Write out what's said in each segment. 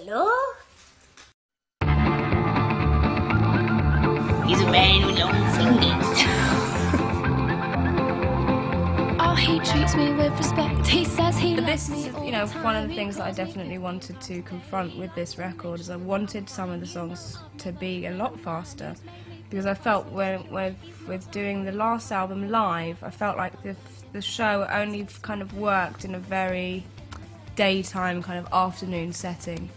Hello? He's a man with long fingers. Oh, he treats me with respect. He says he This loves me is, all you know, the time. one of the things that I definitely wanted to confront with this record is I wanted some of the songs to be a lot faster, because I felt with doing the last album live, I felt like the show only kind of worked in a very daytime kind of afternoon setting.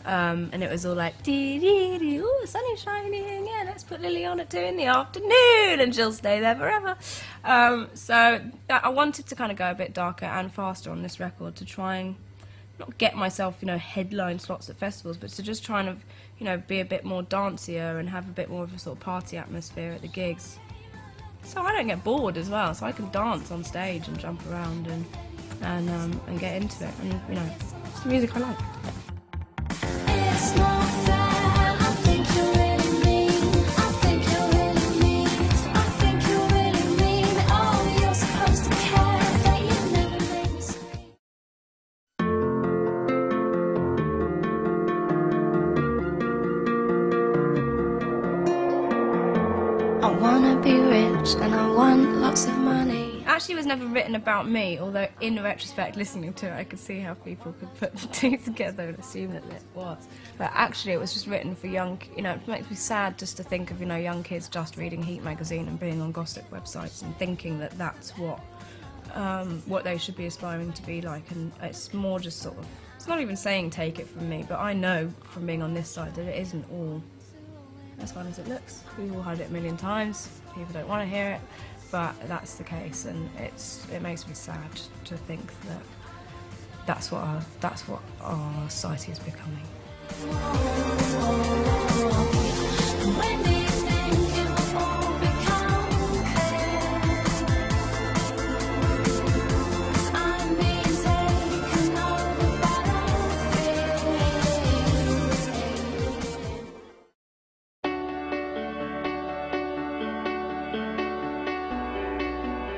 And it was all like, dee dee dee, ooh, the sun is shining, yeah, let's put Lily on at 2 in the afternoon and she'll stay there forever. So I wanted to kind of go a bit darker and faster on this record to try and not get myself, you know, headline slots at festivals, but to just try and, you know, be a bit more dancier and have a bit more of a sort of party atmosphere at the gigs. So I don't get bored as well, so I can dance on stage and jump around and get into it, and, you know, it's the music I like. It's not fair. I think you're really mean. I think you're really mean. I think you're really mean. Oh, you're supposed to care, but you never made me scream. I wanna be rich and I want lots of money. Actually, it was never written about me, although in retrospect, listening to it, I could see how people could put the two together and assume that it was. But actually, it was just written for young, you know, it makes me sad just to think of, you know, young kids just reading Heat magazine and being on gossip websites and thinking that that's what they should be aspiring to be like. And it's more just sort of, it's not even saying take it from me, but I know from being on this side that it isn't all as fun as it looks. We've all heard it a million times, people don't want to hear it, but that's the case, and it makes me sad to think that that's what our society is becoming. When do you think it will all become clear? 'Cause I'm being taken over by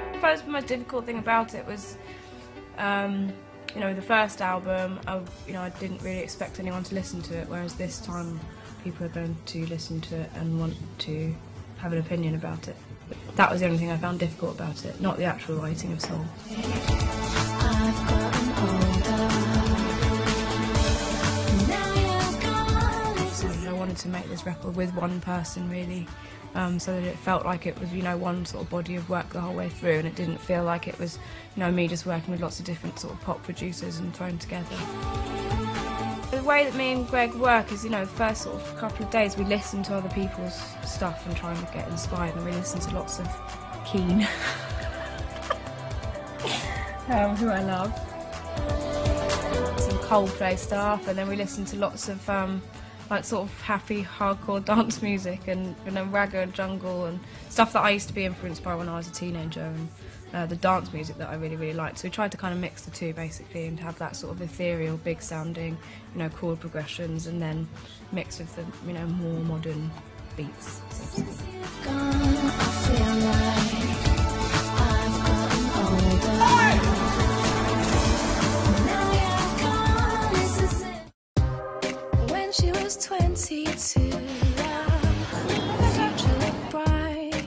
I suppose the most difficult thing about it was, you know, the first album, I didn't really expect anyone to listen to it, whereas this time people are going to listen to it and want to have an opinion about it. That was the only thing I found difficult about it, not the actual writing of songs. I've gotten older. Now you're gone. I wanted to make this record with one person, really, so that it felt like it was, you know, one sort of body of work the whole way through, and it didn't feel like it was, you know, me just working with lots of different sort of pop producers and thrown together. The way that me and Greg work is, you know, the first sort of couple of days we listen to other people's stuff and try and get inspired, and we listen to lots of Keane, who I love, some Coldplay stuff, and then we listen to lots of like sort of happy hardcore dance music, and, you know, ragga and jungle and stuff that I used to be influenced by when I was a teenager, and the dance music that I really, really liked. So we tried to kind of mix the two basically and have that sort of ethereal, big sounding, you know, chord progressions, and then mix with the, you know, more modern beats. Gone, I feel like I've gotten older. Now you're gone, it's as if when she was 22, the future looked bright.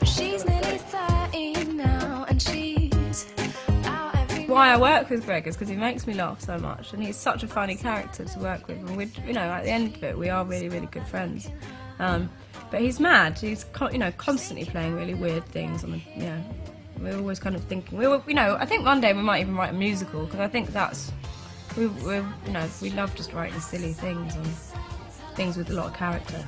She's nearly 30 now, and she's out every Why I work with Greg is because he makes me laugh so much, and he's such a funny character to work with, and we, you know, at the end of it, we are really, really good friends. But he's mad. He's you know, constantly playing really weird things. On the, you know, we're always kind of thinking. You know, I think one day we might even write a musical, because I think that's you know, we love just writing silly things and things with a lot of character.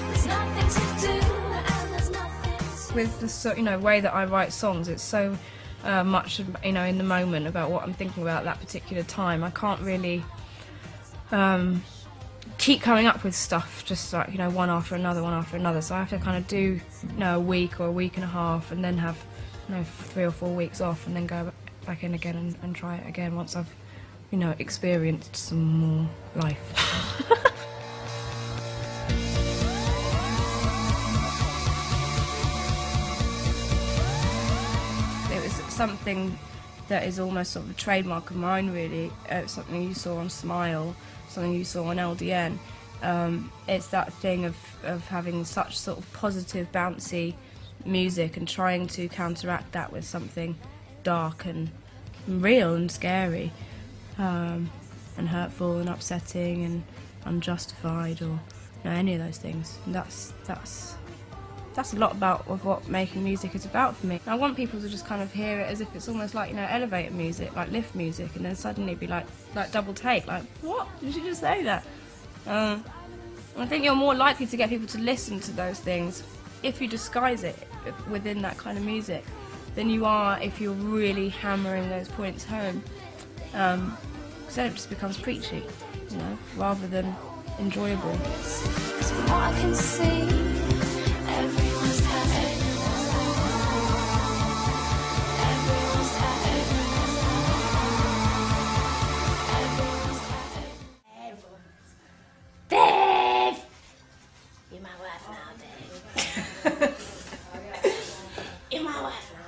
There's nothing to do, and there's nothing With the, you know, way that I write songs, it's so much, you know, in the moment about what I'm thinking about at that particular time. I can't really keep coming up with stuff just like, you know, one after another, so I have to kind of do, you know, a week or a week and a half, and then have, you know, 3 or 4 weeks off, and then go back in again and try it again once I've, you know, experienced some more life. It was something that is almost sort of a trademark of mine, really. Something you saw on Smile, something you saw on LDN. It's that thing of having such sort of positive, bouncy music and trying to counteract that with something dark and real and scary, and hurtful and upsetting and unjustified, or any of those things. And that's a lot about of what making music is about for me. I want people to just kind of hear it as if it's almost like, elevator music, like lift music, and then suddenly be like double take, like, what? Did you just say that? I think you're more likely to get people to listen to those things if you disguise it within that kind of music than you are if you're really hammering those points home. Because then it just becomes preachy, rather than enjoyable. 'Cause from what I can see, everyone's happy. Everyone's happy. Everyone's happy. Dave! You're my wife now, Dave. You're my wife now.